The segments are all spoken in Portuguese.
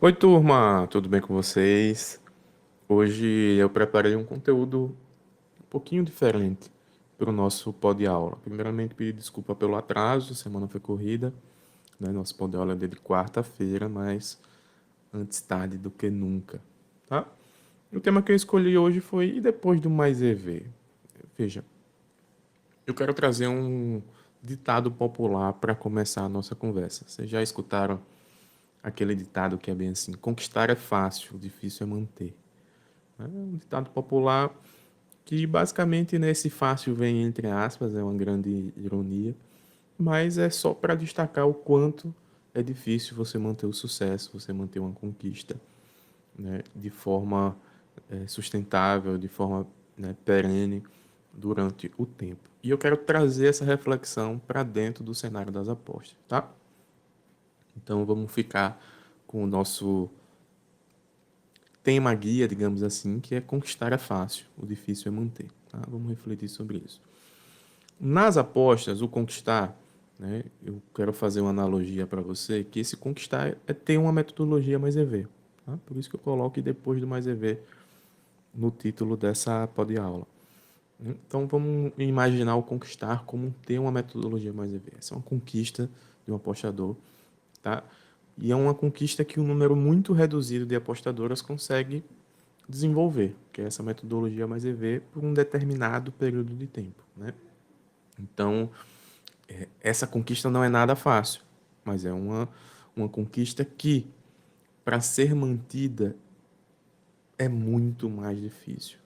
Oi, turma, tudo bem com vocês? Hoje eu preparei um conteúdo um pouquinho diferente para o nosso pod de aula. Primeiramente, pedir desculpa pelo atraso, a semana foi corrida, né? Nosso pod de aula é de quarta-feira, mas antes tarde do que nunca, tá? O tema que eu escolhi hoje foi E depois do mais EV? Veja, eu quero trazer um ditado popular para começar a nossa conversa. Vocês já escutaram aquele ditado que é bem assim: conquistar é fácil, difícil é manter. É um ditado popular que basicamente nesse fácil vem entre aspas, é uma grande ironia, mas é só para destacar o quanto é difícil você manter o sucesso, você manter uma conquista, né, de forma sustentável, de forma, né, perene durante o tempo. E eu quero trazer essa reflexão para dentro do cenário das apostas, tá? Então vamos ficar com o nosso tema guia, digamos assim, que é conquistar é fácil, o difícil é manter. Tá? Vamos refletir sobre isso. Nas apostas, o conquistar, né, eu quero fazer uma analogia para você, que esse conquistar é ter uma metodologia mais EV. Tá? Por isso que eu coloco depois do mais EV no título dessa aula. Então vamos imaginar o conquistar como ter uma metodologia mais EV. Essa é uma conquista de um apostador, tá? E é uma conquista que um número muito reduzido de apostadoras consegue desenvolver, que é essa metodologia mais EV por um determinado período de tempo, né? Então, essa conquista não é nada fácil, mas é uma conquista que, para ser mantida, é muito mais difícil.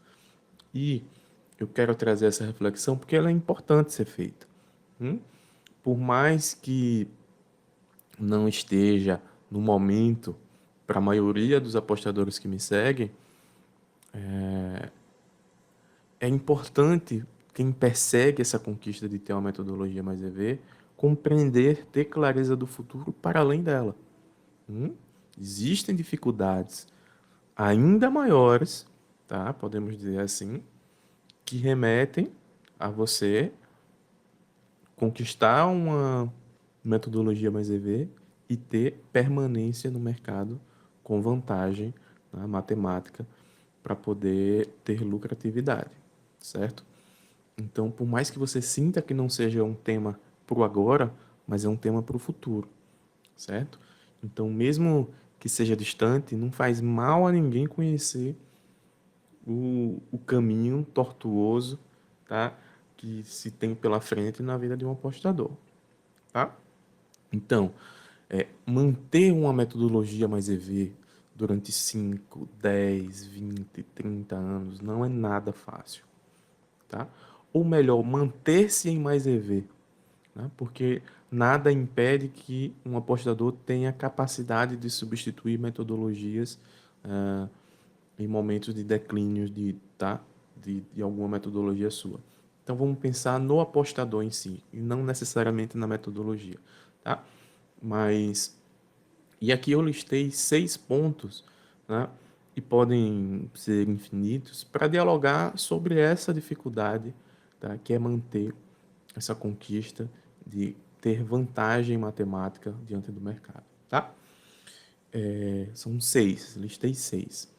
E eu quero trazer essa reflexão porque ela é importante ser feita. Hum? Por mais que não esteja no momento, para a maioria dos apostadores que me seguem, é importante quem persegue essa conquista de ter uma metodologia mais EV compreender, ter clareza do futuro para além dela. Hum? Existem dificuldades ainda maiores, tá? Podemos dizer assim, que remetem a você conquistar uma metodologia mais EV e ter permanência no mercado com vantagem na matemática para poder ter lucratividade, certo? Então, por mais que você sinta que não seja um tema para o agora, mas é um tema para o futuro, certo? Então, mesmo que seja distante, não faz mal a ninguém conhecer o caminho tortuoso, tá? Que se tem pela frente na vida de um apostador, tá? Então, manter uma metodologia mais EV durante 5, 10, 20, 30 anos não é nada fácil, tá? Ou melhor, manter-se em mais EV, né? Porque nada impede que um apostador tenha capacidade de substituir metodologias ah, em momentos de declínio tá? De alguma metodologia sua. Então vamos pensar no apostador em si, e não necessariamente na metodologia, tá? Mas, e aqui eu listei 6 pontos, né? E podem ser infinitos, para dialogar sobre essa dificuldade, tá? Que é manter essa conquista de ter vantagem matemática diante do mercado, tá? São 6, listei 6.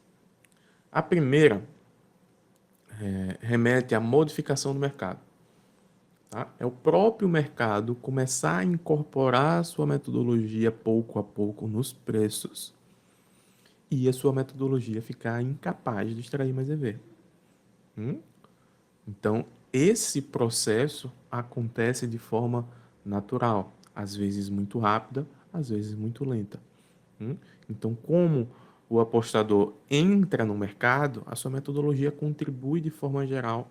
A primeira remete à modificação do mercado. Tá? É o próprio mercado começar a incorporar a sua metodologia pouco a pouco nos preços e a sua metodologia ficar incapaz de extrair mais EV. Hum? Então, esse processo acontece de forma natural, às vezes muito rápida, às vezes muito lenta. Hum? Então, como o apostador entra no mercado, a sua metodologia contribui de forma geral,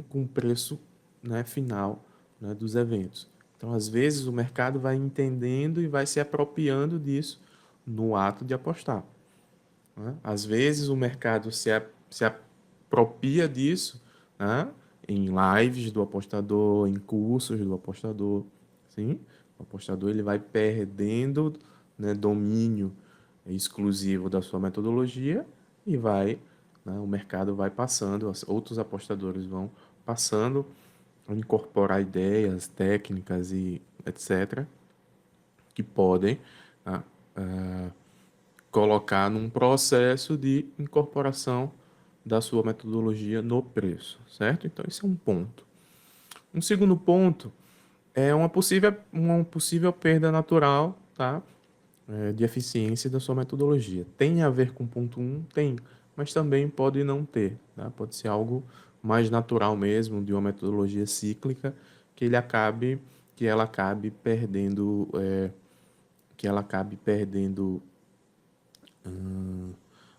com o preço, né, final, né, dos eventos. Então, às vezes, o mercado vai entendendo e vai se apropriando disso no ato de apostar. Né? Às vezes, o mercado se apropria disso, né, em lives do apostador, em cursos do apostador. Sim? O apostador ele vai perdendo, né, domínio exclusivo da sua metodologia e vai, né, o mercado vai passando, outros apostadores vão passando a incorporar ideias, técnicas e etc., que podem, né, colocar num processo de incorporação da sua metodologia no preço, certo? Então, esse é um ponto. Um segundo ponto é uma possível perda natural, tá? De eficiência da sua metodologia. Tem a ver com o ponto um? Tem, mas também pode não ter, tá? Pode ser algo mais natural mesmo, de uma metodologia cíclica, que ela acabe perdendo, que ela acabe perdendo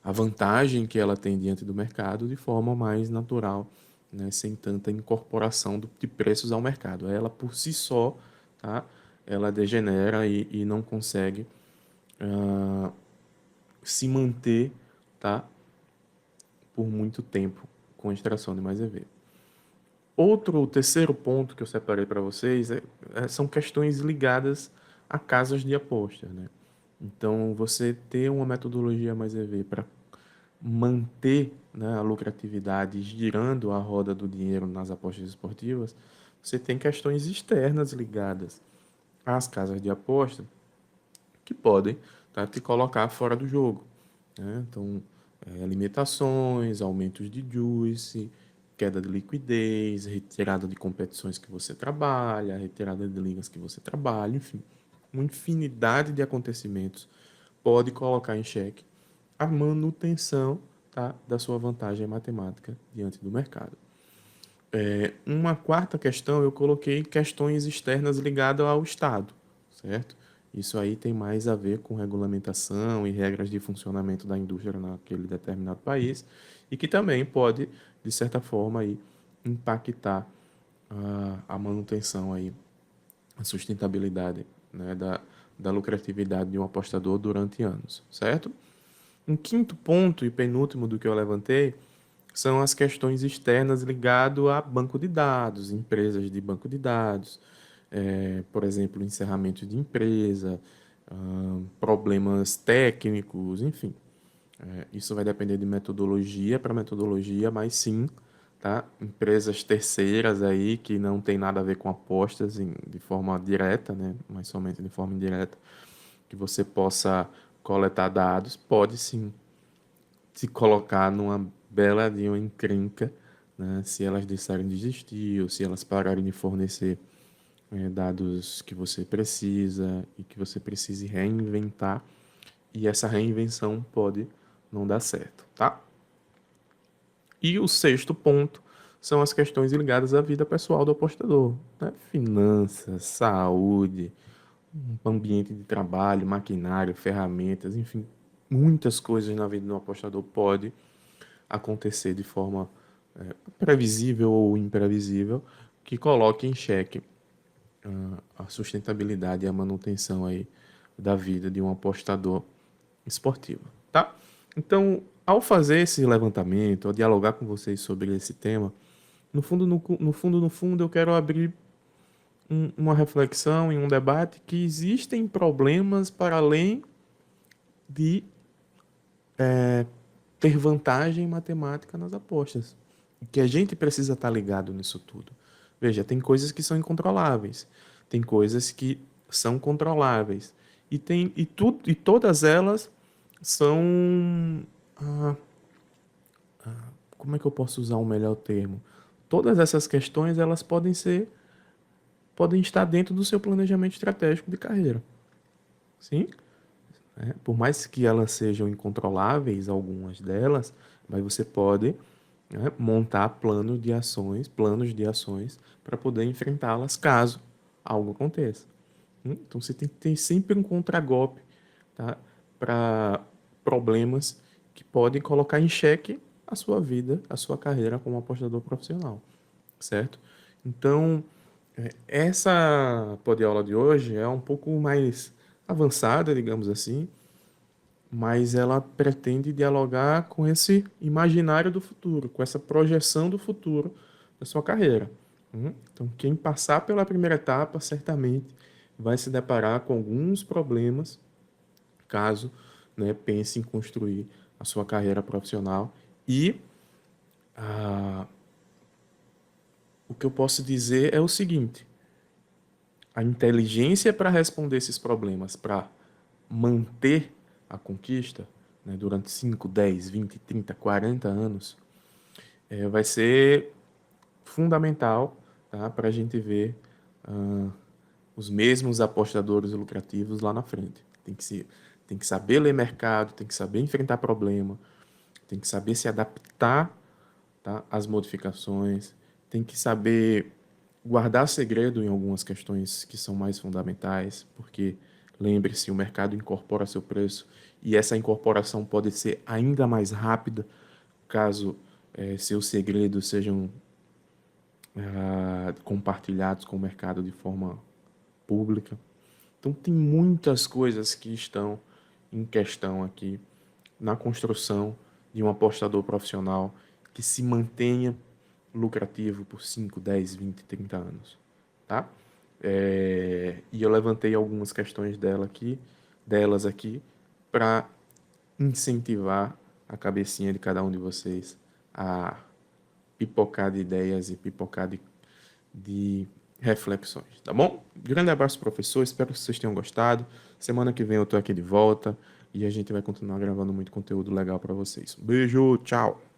a vantagem que ela tem diante do mercado de forma mais natural, né, sem tanta incorporação de preços ao mercado. Ela por si só, tá, ela degenera e não consegue se manter, tá, por muito tempo com a extração de mais EV. O terceiro ponto que eu separei para vocês são questões ligadas a casas de aposta, né? Então, você ter uma metodologia mais EV para manter, né, a lucratividade girando a roda do dinheiro nas apostas esportivas, você tem questões externas ligadas às casas de aposta que podem, tá, te colocar fora do jogo, né? Então, limitações, aumentos de juice, queda de liquidez, retirada de competições que você trabalha, retirada de ligas que você trabalha, enfim, uma infinidade de acontecimentos pode colocar em xeque a manutenção, tá, da sua vantagem matemática diante do mercado. Uma quarta questão, eu coloquei questões externas ligadas ao Estado, certo? Isso aí tem mais a ver com regulamentação e regras de funcionamento da indústria naquele determinado país e que também pode, de certa forma, aí, impactar a manutenção, aí, a sustentabilidade, né, da lucratividade de um apostador durante anos, certo? Um quinto ponto e penúltimo do que eu levantei são as questões externas ligadas a banco de dados, empresas de banco de dados, por exemplo, encerramento de empresa, problemas técnicos, enfim. Isso vai depender de metodologia para metodologia, mas sim, tá? Empresas terceiras aí que não tem nada a ver com apostas de forma direta, né? Mas somente de forma indireta, que você possa coletar dados, pode sim se colocar numa bela de uma encrenca, né, se elas deixarem de existir ou se elas pararem de fornecer dados que você precisa e que você precise reinventar, e essa reinvenção pode não dar certo, tá? E o sexto ponto são as questões ligadas à vida pessoal do apostador, né? Finanças, saúde, um ambiente de trabalho, maquinário, ferramentas, enfim, muitas coisas na vida do apostador pode acontecer de forma previsível ou imprevisível que coloque em xeque a sustentabilidade e a manutenção aí da vida de um apostador esportivo, tá? Então, ao fazer esse levantamento, ao dialogar com vocês sobre esse tema, no fundo, eu quero abrir uma reflexão e um debate que existem problemas para além de ter vantagem matemática nas apostas. Que a gente precisa estar ligado nisso tudo. Veja, tem coisas que são incontroláveis, tem coisas que são controláveis e todas elas são como é que eu posso usar um melhor termo? Todas essas questões elas podem estar dentro do seu planejamento estratégico de carreira. Sim? Por mais que elas sejam incontroláveis, algumas delas, mas você pode, né, montar planos de ações para poder enfrentá-las caso algo aconteça. Então você tem que ter sempre um contragolpe, tá, para problemas que podem colocar em xeque a sua vida, a sua carreira como apostador profissional, certo? Então, essa podiola de hoje é um pouco mais avançada, digamos assim, mas ela pretende dialogar com esse imaginário do futuro, com essa projeção do futuro da sua carreira. Então, quem passar pela primeira etapa certamente vai se deparar com alguns problemas caso, né, pense em construir a sua carreira profissional. E o que eu posso dizer é o seguinte: a inteligência para responder esses problemas, para manter a conquista, né, durante 5, 10, 20, 30, 40 anos, vai ser fundamental, tá, para a gente ver os mesmos apostadores lucrativos lá na frente. Tem que saber ler mercado, tem que saber enfrentar problema, tem que saber se adaptar, tá, às modificações, tem que saber guardar segredo em algumas questões que são mais fundamentais, porque lembre-se, o mercado incorpora seu preço e essa incorporação pode ser ainda mais rápida caso seus segredos sejam compartilhados com o mercado de forma pública. Então, tem muitas coisas que estão em questão aqui na construção de um apostador profissional que se mantenha lucrativo por 5, 10, 20, 30 anos, tá? E eu levantei algumas questões delas aqui, para incentivar a cabecinha de cada um de vocês a pipocar de ideias e pipocar de reflexões, tá bom? Grande abraço, professor. Espero que vocês tenham gostado. Semana que vem eu tô aqui de volta e a gente vai continuar gravando muito conteúdo legal para vocês. Beijo, tchau!